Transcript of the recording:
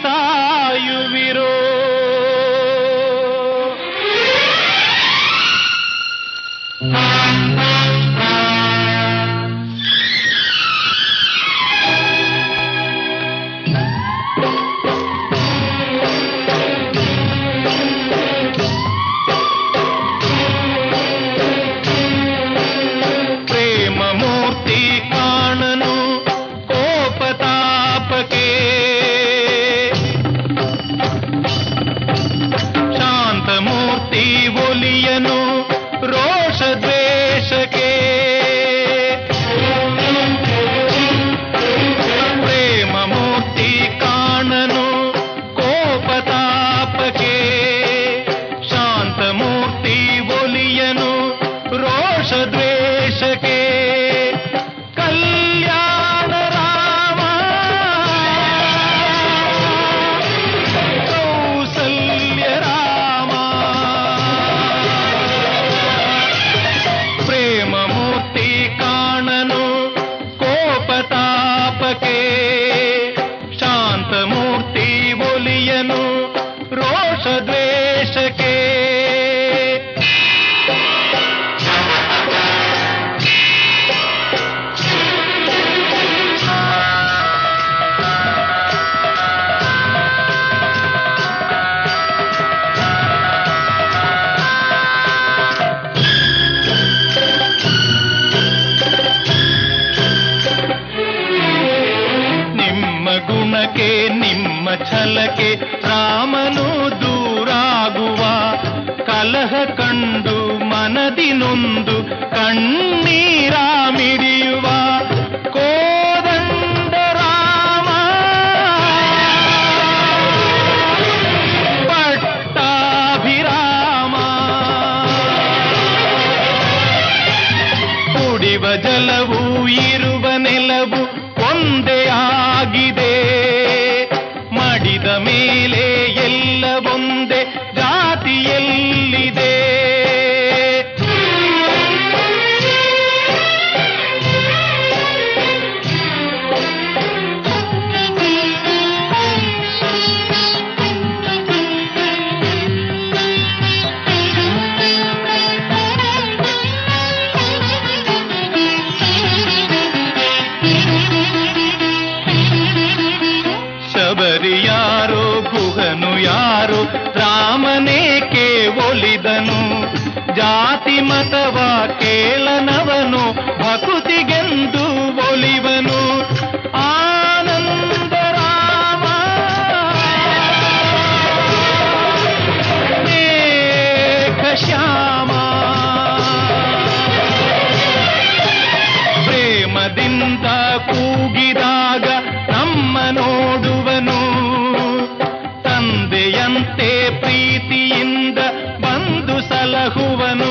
ಸಾಯುವಿರೋ. ಒಲಿಯನು ರೋಷ ದ್ವೇಷಕ್ಕೆ, ಪ್ರೇಮ ಮೂರ್ತಿ ಕಾಣನು ಕೋಪತಾಪಕ್ಕೆ, ಶಾಂತ ಮೂರ್ತಿ ಒಲಿಯನು ರೋಷ ದ್ವೇಷಕ್ಕೆ. ಕಲ್ಯಾಣ ರಾಮ ಕೌಸಲ್ಯ ರಾಮ, ಪ್ರೇಮ ಮೂರ್ತಿ ಕಾಣನು ಕೋಪತಾಪಕ್ಕೆ, ಶಾಂತ ಮೂರ್ತಿ ಒಲಿಯನು ರೋಷ ದ್ವೇಷಕ್ಕೆ. ಗುಣಕ್ಕೆ ನಿಮ್ಮ ಛಲಕ್ಕೆ ರಾಮನು ದೂರಾಗುವ, ಕಲಹ ಕಂಡು ಮನದಿ ನೊಂದು ಕಣ್ಣೀರ ಮಿಡಿಯುವ ಕೋದಂಡ ರಾಮ ಪಟ್ಟಾಭಿರಾಮ. ಕುಡಿವ ಜಲವು ಇರುವ ನೆಲವು ಒಂದೇ ಆಗಿದೆ, ಮಡಿದ ಮೇಲೆ ಎಲ್ಲ ಒಂದೇ ಜಾತಿಯಲ್ಲಿದೆ. ಶಬರಿ ಯಾರೋ ಗುಹನು ಯಾರೋ ರಾಮನೇಕೆ ಒಲಿದನು, ಜಾತಿ ಮತವ ಕೇಳನವನು ಭಕುತಿಗೆಂದು ಒಲಿವನು. ಆನಂದ ರಾಮ ಮೇಘ ಶ್ಯಾಮ, ಪ್ರೇಮದಿಂದ ಕೂಗಿದಾಗ ನಮ್ಮ ನೋಡುವನು, ತಂದೆಯಂತೆ ಪ್ರೀತಿಯಿಂದ ಬಂದು ಸಲಹುವನು.